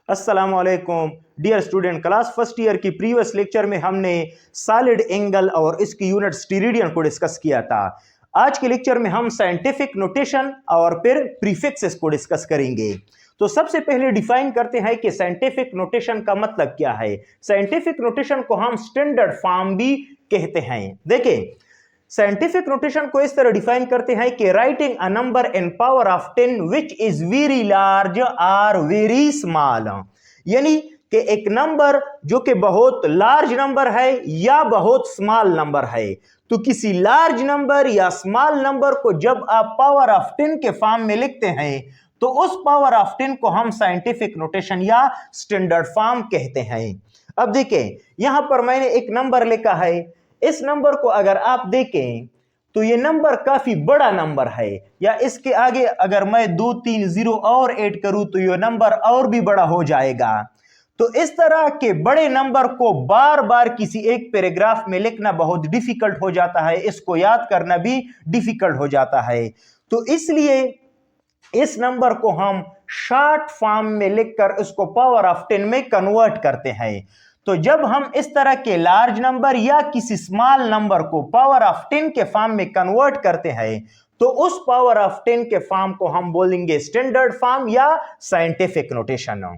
अस्सलाम वालेकुम dear student. Class first year की प्रीवियस लेक्चर में हमने सॉलिड एंगल और इसकी यूनिट स्टेरेडियन को डिस्कस किया था। आज के लेक्चर में हम साइंटिफिक नोटेशन और फिर प्रीफिक्सेस को डिस्कस करेंगे। तो सबसे पहले डिफाइन करते हैं कि साइंटिफिक नोटेशन का मतलब क्या है। साइंटिफिक नोटेशन को हम स्टैंडर्ड फॉर्म भी कहते हैं। देखिए, साइंटिफिक नोटेशन को इस तरह डिफाइन करते हैं कि writing a number in power of 10 which is very large और वेरी स्मॉल, यानी कि एक नंबर जो कि बहुत लार्ज नंबर है या बहुत स्मॉल नंबर है। तो किसी लार्ज नंबर या स्मॉल नंबर को जब आप पावर ऑफ 10 के फॉर्म में लिखते हैं तो उस पावर ऑफ 10 को हम साइंटिफिक नोटेशन या स्टैंडर्ड फॉर्म कहते हैं। अब देखें, यहां पर मैंने एक नंबर लिखा है। इस नंबर को अगर आप देखें तो ये नंबर काफी बड़ा नंबर है, या इसके आगे अगर मैं 2 3 0 और ऐड करूं तो ये नंबर और भी बड़ा हो जाएगा। तो इस तरह के बड़े नंबर को बार बार किसी एक पैराग्राफ में लिखना बहुत डिफिकल्ट हो जाता है, इसको याद करना भी डिफिकल्ट हो जाता है। तो इसलिए इस नंबर को हम शॉर्ट फॉर्म में लिखकर इसको पावर ऑफ 10 में कन्वर्ट करते हैं। तो जब हम इस तरह के लार्ज नंबर या किसी स्मॉल नंबर को पावर ऑफ 10 के फॉर्म में कन्वर्ट करते हैं तो उस पावर ऑफ 10 के फॉर्म को हम बोलेंगे स्टैंडर्ड फॉर्म या साइंटिफिक नोटेशन।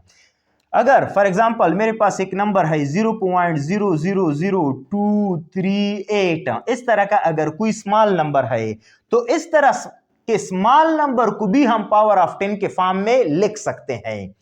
अगर फॉर एग्जांपल मेरे पास एक नंबर है 0.000238, इस तरह का अगर कोई स्मॉल नंबर है तो इस तरह के स्मॉल नंबर को भी हम पावर ऑफ 10 के फॉर्म में लिख सकते हैं।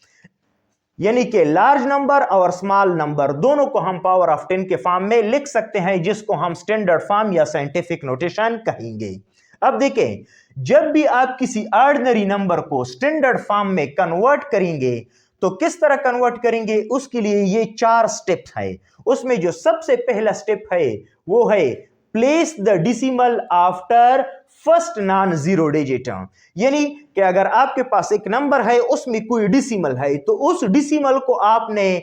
यानी कि लार्ज नंबर और स्मॉल नंबर दोनों को हम पावर ऑफ 10 के फॉर्म में लिख सकते हैं, जिसको हम स्टैंडर्ड फॉर्म या साइंटिफिक नोटेशन कहेंगे। अब देखें, जब भी आप किसी ऑर्डिनरी नंबर को स्टैंडर्ड फॉर्म में कन्वर्ट करेंगे तो किस तरह कन्वर्ट करेंगे, उसके लिए ये 4 स्टेप है। उसमें जो सबसे पहला स्टेप है वो है place the decimal after first non zero digit. यानी कि अगर आपके पास एक नंबर है उसमें कोई डिसिमल है तो उस डिसिमल को आपने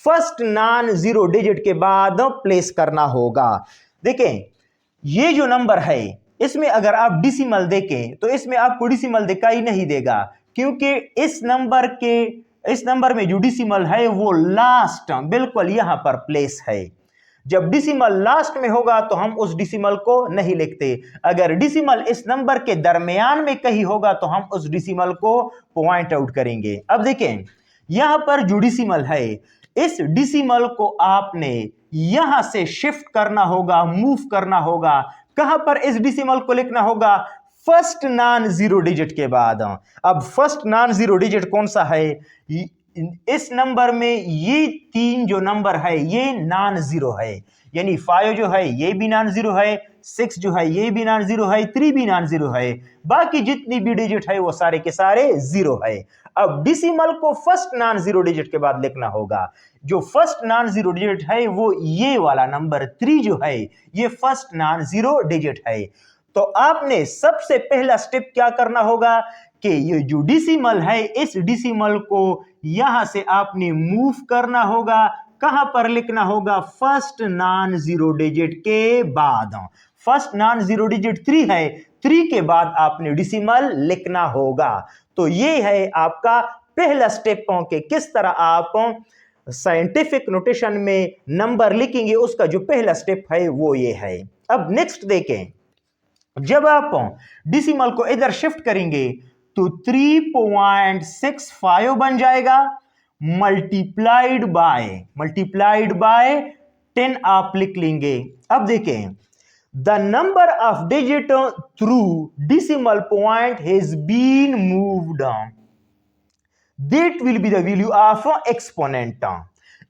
फर्स्ट नॉन जीरो डिजिट के बाद प्लेस करना होगा। देखें, ये जो नंबर है इसमें अगर आप डिसिमल देखें तो इसमें आपको डिसिमल दिखाई नहीं देगा, क्योंकि इस नंबर में जो डिसिमल है वो लास्ट बिल्कुल यहां पर प्लेस है। जब डिसिमल लास्ट में होगा तो हम उस डिसिमल को नहीं लिखते। अगर डिसिमल इस नंबर के दरमियान में कहीं होगा तो हम उस डिसिमल को पॉइंट आउट करेंगे। अब देखें, यहां पर जो डिसिमल है इस डिसिमल को आपने यहां से शिफ्ट करना होगा, मूव करना होगा। कहां पर इस डिसिमल को लिखना होगा? फर्स्ट नॉन जीरो डिजिट के बाद। अब फर्स्ट नॉन जीरो डिजिट कौन सा है? इस नंबर में ये 3 जो नंबर है ये नॉन जीरो है, यानी 5 जो है ये भी नॉन जीरो है, 6 जो है ये भी नॉन जीरो है, 3 भी नॉन जीरो है, बाकी जितनी भी डिजिट है वो सारे के सारे जीरो है। अब डिसिमल को फर्स्ट नॉन जीरो डिजिट के बाद लिखना होगा। जो फर्स्ट नॉन जीरो डिजिट है वो ये वाला नंबर 3 जो है ये फर्स्ट नॉन जीरो डिजिट है। तो आपने सबसे पहला स्टेप क्या करना होगा कि ये जो डिसिमल है इस डिसिमल को यहां से आपने मूव करना होगा। कहां पर लिखना होगा? फर्स्ट नॉन जीरो डिजिट के बाद। फर्स्ट नॉन जीरो डिजिट 3 है, 3 के बाद आपने डिसिमल लिखना होगा। तो ये है आपका पहला स्टेप कि किस तरह आप साइंटिफिक नोटेशन में नंबर लिखेंगे। उसका जो पहला स्टेप है वो ये है। अब नेक्स्ट देखें, जब आप डिसिमल को इधर शिफ्ट करेंगे तो 3.65 बन जाएगा, मल्टीप्लाइड बाय 10 आप लिख लेंगे। अब देखें, the number of digit through decimal point has been moved, that will be the value of exponent.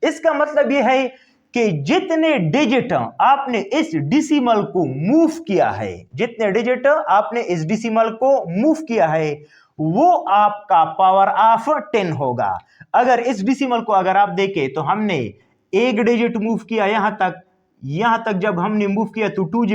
इसका मतलब यह है कि जितने डिजिट आपने इस डिसिमल को मूव किया है, जितने डिजिट आपने इस डिसिमल को मूव किया है वो आपका पावर ऑफ 10 होगा। अगर इस डिसिमल को अगर आप देखें तो हमने एक डिजिट मूव किया यहां तक जब हमने मूव किया तो 2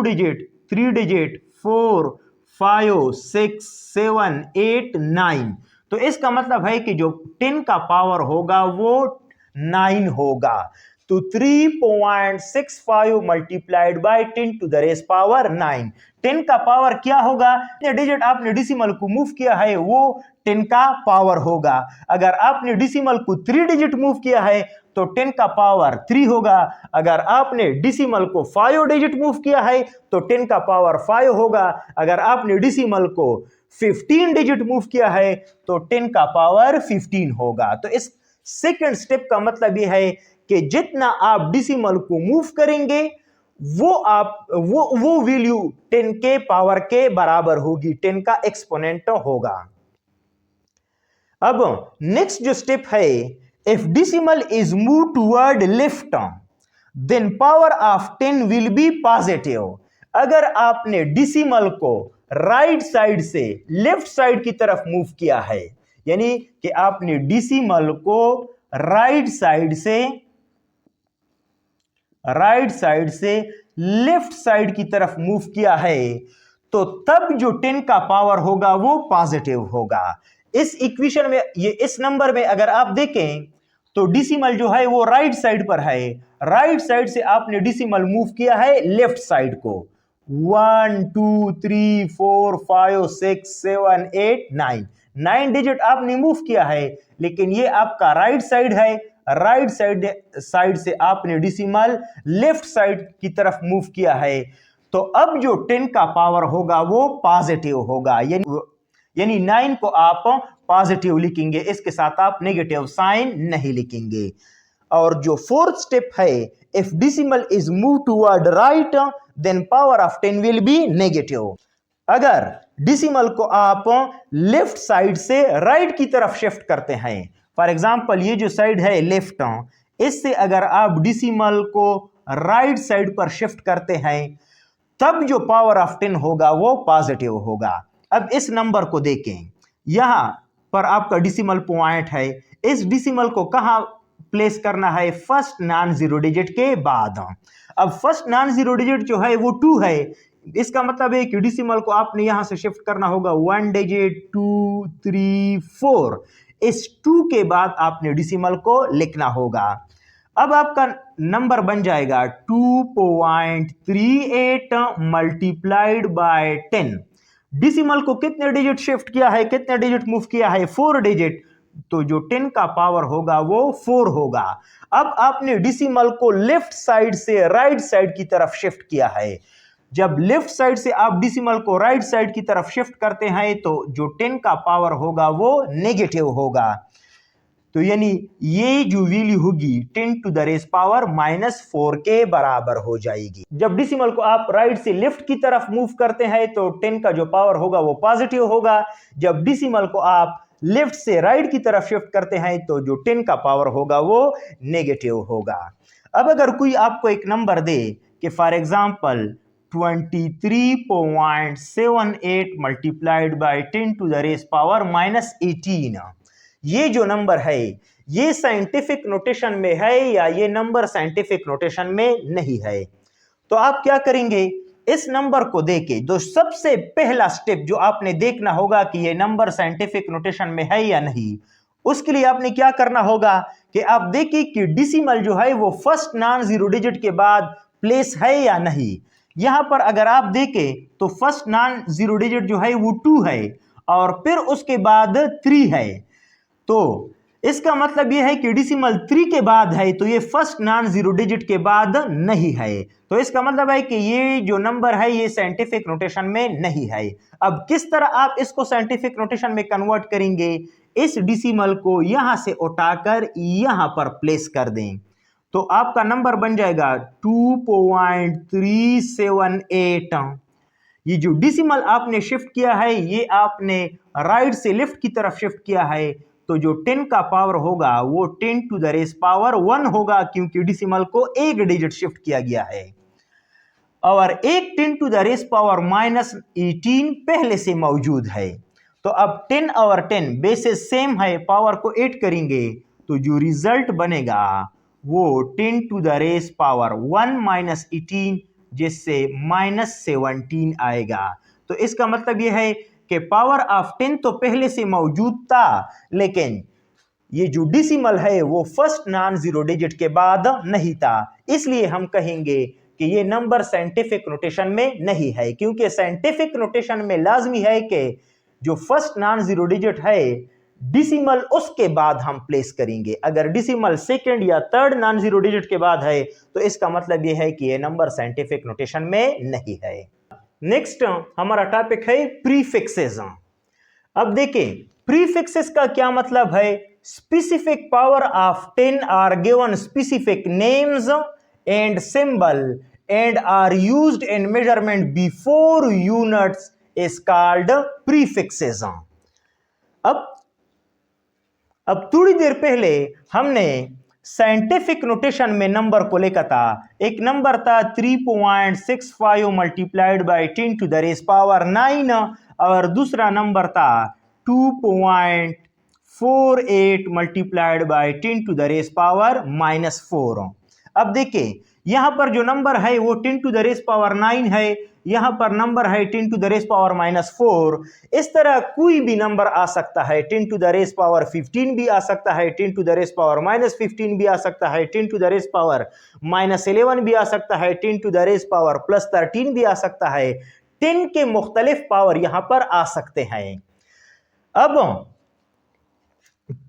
डिजिट 3 डिजिट 4 5 6 7 8 9। तो इसका मतलब है कि जो 10 का पावर होगा वो 9 होगा। तो 3.65 multiplied by 10 to the raise power 9। 10 का पावर क्या होगा? डिजिट आपने डिसिमल को मूव किया है वो 10 का पावर होगा। अगर आपने डेसिमल को 3 डिजिट मूव किया है तो 10 का पावर 3 होगा। अगर आपने डेसिमल को 5 डिजिट मूव किया है तो 10 का पावर 5 होगा। अगर आपने डेसिमल को 15 डिजिट मूव किया है तो 10 का पावर 15 होगा। तो इस सेकंड स्टेप का मतलब यह है कि जितना आप डेसिमल को मूव करेंगे वो वैल्यू 10 के पावर के बराबर होगी, 10 का एक्सपोनेंट होगा। अब नेक्स्ट जो स्टेप है, if decimal is move toward left then power of 10 will be positive. अगर आपने डेसिमल को राइट साइड से लेफ्ट साइड की तरफ मूव किया है, यानी कि आपने डेसिमल को राइट साइड से लेफ्ट साइड की तरफ मूव किया है, तो तब जो 10 का पावर होगा वो पॉजिटिव होगा। इस इक्वेशन में, ये इस नंबर में अगर आप देखें तो डेसिमल जो है वो राइट साइड पर है। राइट साइड से आपने डेसिमल मूव किया है लेफ्ट साइड को। 1 2 3 4 5 6 7 8 9 डिजिट आपने मूव किया है, लेकिन ये आपका राइट साइड है। राइट साइड से आपने डेसिमल लेफ्ट साइड की तरफ मूव किया है, तो अब जो 10 का पावर होगा वो पॉजिटिव होगा। यानी 9 को आप पॉजिटिव लिखेंगे, इसके साथ आप नेगेटिव साइन नहीं लिखेंगे। और जो फोर्थ स्टेप है, if decimal is move toward right then power of 10 will be negative. अगर डेसिमल को आप लेफ्ट साइड से राइट की तरफ शिफ्ट करते हैं, फॉर एग्जांपल ये जो साइड है लेफ्ट, इससे अगर आप डेसिमल को राइट साइड पर शिफ्ट करते हैं, तब जो पावर ऑफ 10 होगा वो पॉजिटिव होगा। अब इस नंबर को देखें, यहां पर आपका डेसिमल पॉइंट है। इस डेसिमल को कहां प्लेस करना है? फर्स्ट नॉन जीरो डिजिट के बाद। अब फर्स्ट नॉन जीरो डिजिट जो है वो 2 है। इसका मतलब है कि डेसिमल को आपने यहां से शिफ्ट करना होगा 1 डिजिट 2 3 4। इस 2 के बाद आपने डेसिमल को लिखना होगा। अब आपका नंबर बन जाएगा 2.38 मल्टीप्लाइड बाय 10। डेसिमल को कितने डिजिट शिफ्ट किया है, कितने डिजिट मूव किया है? 4 डिजिट। तो जो 10 का पावर होगा वो 4 होगा। अब आपने डेसिमल को लेफ्ट साइड से राइट साइड की तरफ शिफ्ट किया है। जब लेफ्ट साइड से आप डेसिमल को राइट साइड की तरफ शिफ्ट करते हैं तो जो 10 का पावर होगा वो नेगेटिव होगा। तो यानी ये जो वैल्यू होगी 10 टू द रेस पावर -4 के बराबर हो जाएगी। जब डेसिमल को आप राइट से लेफ्ट की तरफ मूव करते हैं तो 10 का जो पावर होगा वो पॉजिटिव होगा। जब डेसिमल को आप लेफ्ट से राइट की तरफ शिफ्ट करते हैं तो जो 10 का पावर होगा वो नेगेटिव होगा। अब अगर कोई आपको एक नंबर दे कि for example 23.78 multiplied by 10 to the raise power -18, ये जो नंबर है ये साइंटिफिक नोटेशन में है या ये नंबर साइंटिफिक नोटेशन में नहीं है, तो आप क्या करेंगे? इस नंबर को देके जो सबसे पहला स्टेप जो आपने देखना होगा कि ये नंबर साइंटिफिक नोटेशन में है या नहीं, उसके लिए आपने क्या करना होगा कि आप देखिए कि डेसिमल जो है वो फर्स्ट नॉन जीरो डिजिट के बाद प्लेस है या नहीं। यहां पर अगर आप देखें तो फर्स्ट नॉन जीरो डिजिट जो है वो 2 है और फिर उसके बाद 3 है। तो इसका मतलब यह है कि डेसिमल 3 के बाद है, तो ये फर्स्ट नॉन जीरो डिजिट के बाद नहीं है। तो इसका मतलब है कि ये जो नंबर है ये साइंटिफिक नोटेशन में नहीं है। अब किस तरह आप इसको साइंटिफिक नोटेशन में कन्वर्ट करेंगे? इस डेसिमल को यहां से उठाकर यहां पर प्लेस कर दें, तो आपका नंबर बन जाएगा 2.378। ये जो डेसिमल आपने शिफ्ट किया है ये आपने राइट से लेफ्ट की तरफ शिफ्ट किया है, तो जो 10 का पावर होगा वो 10 टू द रेस पावर 1 होगा, क्योंकि डेसिमल को एक डिजिट शिफ्ट किया गया है। और एक 10 टू द रेस पावर -18 पहले से मौजूद है। तो अब 10 और 10 बेसिस सेम है, पावर को 8 करेंगे तो जो रिजल्ट बनेगा वो 10 टू द रेस पावर 1 -18, जिससे -17 आएगा। तो इसका मतलब यह है कि पावर ऑफ 10 तो पहले से मौजूद था, लेकिन ये जो डेसिमल है वो फर्स्ट नॉन जीरो डिजिट के बाद नहीं था। इसलिए हम कहेंगे कि ये नंबर साइंटिफिक नोटेशन में नहीं है, क्योंकि साइंटिफिक नोटेशन में लाजमी है कि जो फर्स्ट नॉन जीरो डिजिट है डिसिमल उसके बाद हम प्लेस करेंगे। अगर डिसिमल सेकंड या थर्ड नॉन जीरो डिजिट के बाद है तो इसका मतलब यह है कि यह नंबर साइंटिफिक नोटेशन में नहीं है। नेक्स्ट हमारा टॉपिक है प्रीफिक्सेस। अब देखें प्रीफिक्सेस का क्या मतलब है। Specific power of 10 are given specific names and symbol and are used in measurement before units is called prefixes. अब थोड़ी देर पहले हमने साइंटिफिक नोटेशन में नंबर को लिखा था। एक नंबर था 3.65 multiplied by 10 to the raise power 9 और दूसरा नंबर था 2.48 multiplied by 10 to the raise power -4। अब देखिए यहां पर जो नंबर है वो 10 टू द रेस पावर 9 है, यहां पर नंबर है 10 टू द रेस पावर -4। इस तरह कोई भी नंबर आ सकता है, 10 टू द रेस पावर 15 भी आ सकता है, 10 टू द रेस पावर -15 भी आ सकता है, 10 टू द रेस पावर -11 भी आ सकता है, 10 टू द रेस पावर +13 भी आ सकता है। 10 के मुख्तलिफ पावर यहां पर आ सकते हैं। अब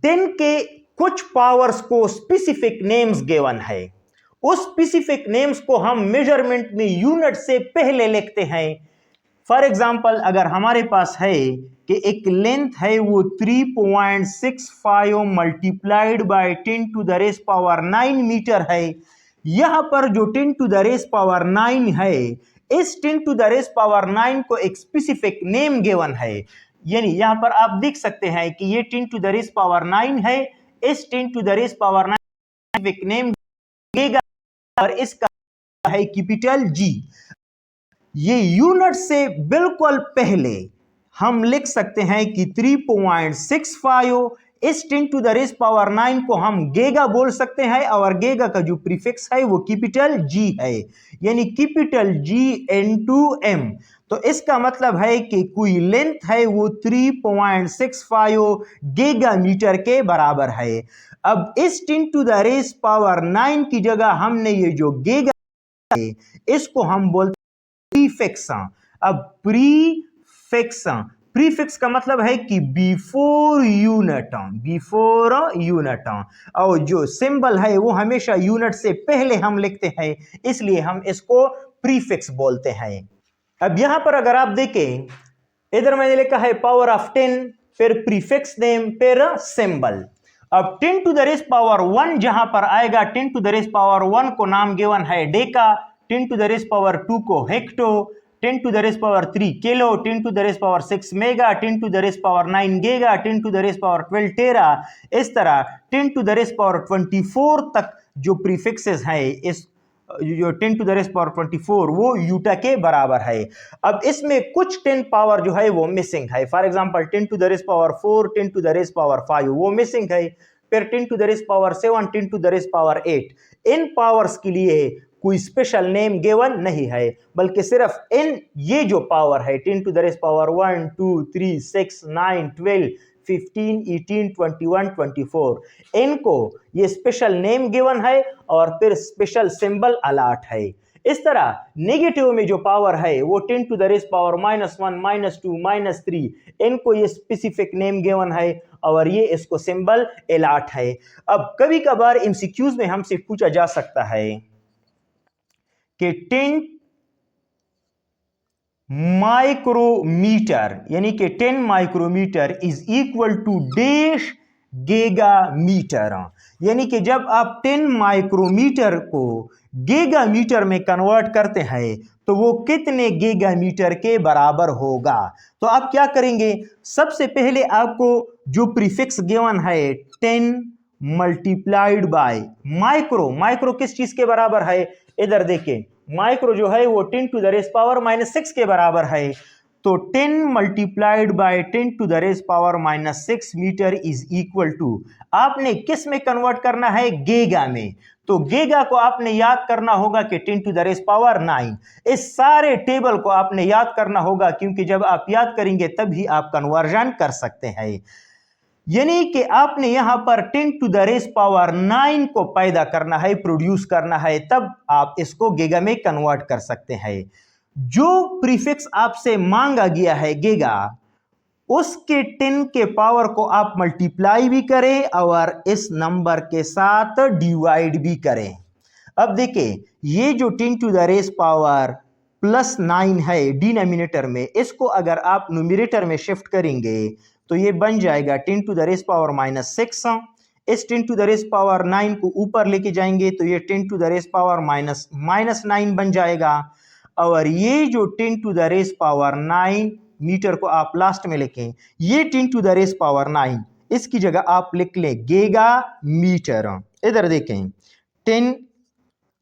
10 के कुछ पावर्स को स्पेसिफिक नेम्स गिवन है, उस स्पेसिफिक नेम्स को हम मेजरमेंट में यूनिट से पहले लिखते हैं। फॉर एग्जांपल अगर हमारे पास है कि एक लेंथ है वो 3.65 multiplied by 10 to the raise power 9 metre है। यहां पर जो 10 टू द रेस पावर 9 है, इस 10 टू द रेस पावर 9 को एक स्पेसिफिक नेम गिवन है। यानी यहां पर आप देख सकते हैं कि ये 10 टू द रेस पावर 9 है, इस 10 to the raise power 9 specific name देगा और इसका है कैपिटल जी। ये यूनिट से बिल्कुल पहले हम लिख सकते हैं कि 3.65, इस 10 टू द रेस पावर 9 को हम गीगा बोल सकते हैं और गीगा का जो प्रीफिक्स है वो कैपिटल जी है, यानी कैपिटल जी इनटू एम। तो इसका मतलब है कि कोई लेंथ है वो 3.65 गीगा मीटर के बराबर है। अब इस 10 टू द रेस पावर 9 की जगह हमने ये जो गीगा है इसको हम बोलते प्रीफिक्स। अब प्रीफिक्स का मतलब है कि बिफोर यूनिट, और जो सिंबल है वो हमेशा यूनिट से पहले हम लिखते हैं, इसलिए हम इसको प्रीफिक्स बोलते हैं। अब यहां पर अगर आप देखें, इधर मैंने लिखा है पावर ऑफ 10, फिर प्रीफिक्स नेम, फिर सिंबल। अब 10 टू द रेस पावर 1 जहां पर आएगा, 10 टू द रेस पावर 1 को नाम गिवन है deca, 10 to the raise power 2 को hecto, 10 to the raise power 3 kilo, 10 to the raise power 6 mega, 10 to the raise power 9 giga, 10 to the raise power 12 tera. इस तरह 10 to the raise power 24 तक जो prefixes हैं, इस जो 10 to the raise power 24 वो Utah के बराबर है। अब इसमें कुछ 10 पावर जो है वो मिसिंग है। For example 10 to the raise power 4, 10 to the raise power 5 वो मिसिंग है, फिर 10 to the raise power 7, 10 to the raise power 8। इन पावर्स के लिए कोई स्पेशल नेम गिवन नहीं है, बल्कि सिर्फ इन ये जो पावर है 10 टू द रेस पावर 1, 2, 3, 6, 9, 12, 15, 18, 21, 24 इनको ये स्पेशल नेम गिवन है और फिर स्पेशल सिंबल अलॉट है। इस तरह नेगेटिव में जो पावर है वो 10 टू द रेस पावर -1, -2, -3 इनको ये स्पेसिफिक नेम गिवन है और ये इसको सिंबल अलॉट है। अब कभी कभार एमसीक्यूज में हमसे पूछा जा सकता है कि 10 माइक्रोमीटर यानी कि 10 micrometre is equal to dash giga metre, यानी कि जब आप 10 माइक्रोमीटर को गीगा मीटर में कन्वर्ट करते हैं तो वो कितने गीगा मीटर के बराबर होगा। तो आप क्या करेंगे, सबसे पहले आपको जो प्रीफिक्स गिवन है 10 मल्टीप्लाइड बाय माइक्रो किस चीज के बराबर है, इधर देखिए माइक्रो जो है वो 10 टू द रेस पावर -6 के बराबर है। तो 10 multiplied by 10 to the raise power -6 metre is equal to, आपने किस में कन्वर्ट करना है, गीगा में। तो गीगा को आपने याद करना होगा कि 10 टू द रेस पावर 9। इस सारे टेबल को आपने याद करना होगा, क्योंकि जब आप याद करेंगे तभी आप कन्वर्जन कर सकते हैं। यानी कि आपने यहां पर 10 टू द रेस पावर 9 को पैदा करना है, प्रोड्यूस करना है, तब आप इसको गीगा में कन्वर्ट कर सकते हैं। जो प्रीफिक्स आपसे मांगा गया है गीगा, उसके 10 के पावर को आप मल्टीप्लाई भी करें और इस नंबर के साथ डिवाइड भी करें। अब देखिए, ये जो 10 टू द रेस पावर +9 है डिनोमिनेटर में, इसको अगर आप न्यूमरेटर में शिफ्ट करेंगे तो ये बन जाएगा 10 टू द रेस पावर -6। इस 10 टू द रेस पावर 9 को ऊपर लेके जाएंगे तो ये 10 टू द रेस पावर -9 बन जाएगा। और ये जो 10 to the raise power 9 metre को आप लास्ट में लिखें, ये 10 टू द रेस पावर 9, इसकी जगह आप लिख लें गीगा मीटर। इधर देखें, 10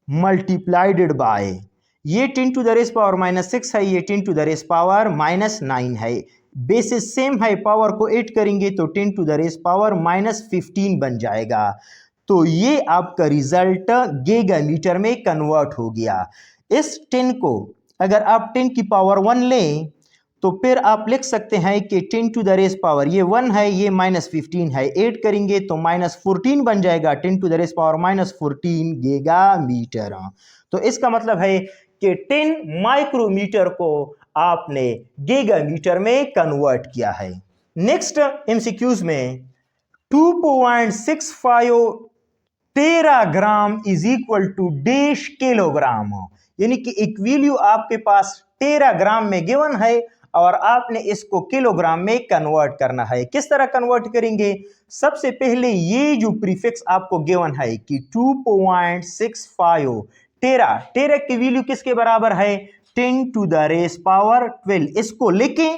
मल्टीप्लाइडेड बाय, ये 10 टू द रेस पावर -6 है, ये 10 टू द रेस पावर -9 है। बेसिस सेम है, पावर को 8 करेंगे तो 10 टू द रेस पावर -15 बन जाएगा। तो ये आपका रिजल्ट गीगा मीटर में कन्वर्ट हो गया। इस 10 को अगर आप 10 की पावर 1 लें तो फिर आप लिख सकते हैं कि 10 टू द रेस पावर, ये 1 है, ये -15 है, 8 करेंगे तो -14 बन जाएगा। 10 to the raise power -14 giga metre. तो इसका मतलब है कि 10 माइक्रोमीटर को आपने गीगा मीटर में कन्वर्ट किया है। नेक्स्ट एमसीक्यूज में 2.65 teragram is equal to dash kilogram, यानी कि एक वैल्यू आपके पास टेराग्राम में गिवन है और आपने इसको किलोग्राम में कन्वर्ट करना है। किस तरह कन्वर्ट करेंगे? सबसे पहले ये जो प्रीफिक्स आपको गिवन है कि 2.65 टेरा की वैल्यू किसके बराबर है? 10 टू द रेस पावर 12, इसको लिखें।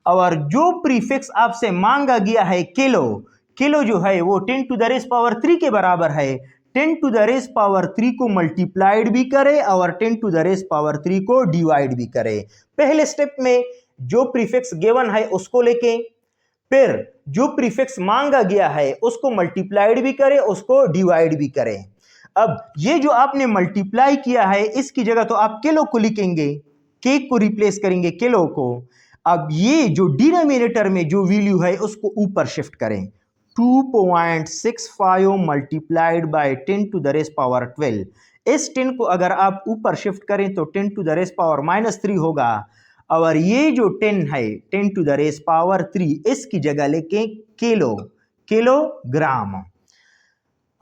और जो प्रीफिक्स आपसे मांगा गया है किलो जो है वो 10 टू द रेस पावर 3 के बराबर है। 10 टू द रेस पावर 3 को मल्टीप्लाइड भी करें और 10 टू द रेस पावर 3 को डिवाइड भी करें। पहले स्टेप में जो प्रीफिक्स गिवन है उसको लेके, फिर जो प्रीफिक्स मांगा गया है उसको मल्टीप्लाइड भी करें, उसको डिवाइड भी करें। अब ये जो आपने मल्टीप्लाई किया है इसकी जगह तो आप किलो को लिखेंगे, के को रिप्लेस करेंगे किलो को। अब ये जो डिनोमिनेटर में जो वैल्यू है उसको ऊपर शिफ्ट करें। 2.65 multiplied by 10 to the raise power 12। इस 10 को अगर आप ऊपर शिफ्ट करें तो 10 टू द रेस पावर -3 होगा। और ये जो 10 है 10 टू द रेस पावर 3, इसकी जगह लेके किलोग्राम।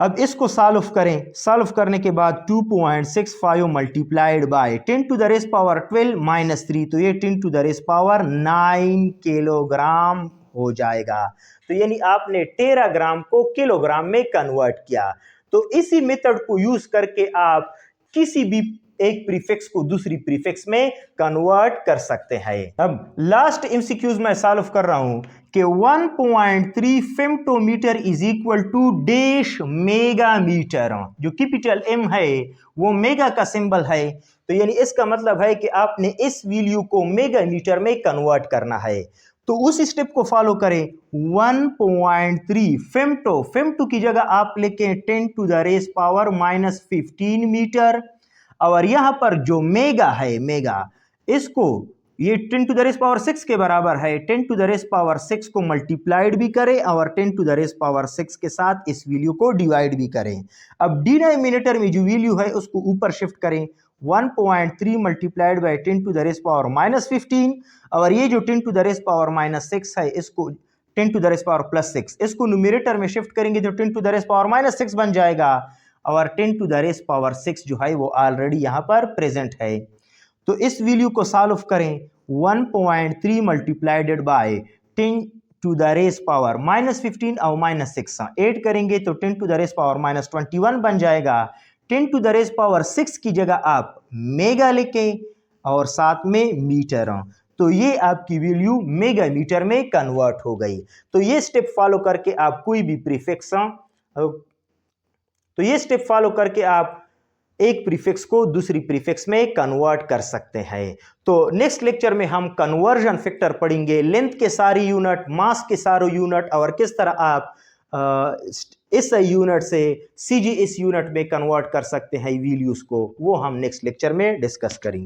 अब इसको सॉल्व करें। सॉल्व करने के बाद 2.65 multiplied by 10 to the raise power 12 -3, तो ये 10 to the raise power 9 kilogram हो जाएगा। तो यानी आपने टेराग्राम को किलोग्राम में कन्वर्ट किया। तो इसी मेथड को यूज करके आप किसी भी एक प्रीफिक्स को दूसरी प्रीफिक्स में कन्वर्ट कर सकते हैं। अब लास्ट एमसीक्यूज में सॉल्व कर रहा हूं कि 1.3 फेम्टोमीटर इज इक्वल टू डैश मेगामीटर। जो कैपिटल M है वो मेगा का सिंबल है, तो यानी इसका मतलब है कि आपने इस वैल्यू को मेगामीटर में कन्वर्ट करना है। तो उस स्टेप को फॉलो करें। 1.3 फेम्टो की जगह आप लिखें 10 to the raise power -15 metre. और यहां पर जो मेगा है, मेगा, इसको ये 10 टू द रेस पावर 6 के बराबर है। 10 टू द रेस पावर 6 को मल्टीप्लाइड भी करें और 10 टू द रेस पावर 6 के साथ इस वैल्यू को डिवाइड भी करें। अब डिनोमिनेटर में जो वैल्यू है उसको ऊपर शिफ्ट करें। 1.3 multiplied by 10 to the raise power -15, और ये जो 10 टू द रेस पावर -6 है इसको 10 टू द रेस पावर +6, इसको न्यूमरेटर में शिफ्ट करेंगे तो 10 टू द रेस पावर -6 बन जाएगा। और 10 टू द रेस पावर 6 जो है वो ऑलरेडी यहाँ पर प्रेजेंट है। तो इस वैल्यू को सॉल्व करें। 1.3 multiplied by 10 to the raise power -15 और -6, 8 करेंगे तो 10 टू द रेस पावर -21 बन जाएगा। 10 टू द रेस पावर 6 की जगह आप मेगा लिखें और साथ में मीटर, तो ये आपकी वैल्यू मेगा मीटर में कन्वर्ट हो गई। तो ये स्टेप फॉलो करके आप कोई भी प्रीफिक्स आप एक प्रीफिक्स को दूसरी प्रीफिक्स में कन्वर्ट कर सकते हैं। तो नेक्स्ट लेक्चर में हम कन्वर्जन फैक्टर पढ़ेंगे, लेंथ के सारी यूनिट, मास के सारे यूनिट, और किस तरह आप इस यूनिट से CG इस यूनिट में कन्वर्ट कर सकते हैं वैल्यूज को, वो हम नेक्स्ट लेक्चर में डिस्कस करेंगे।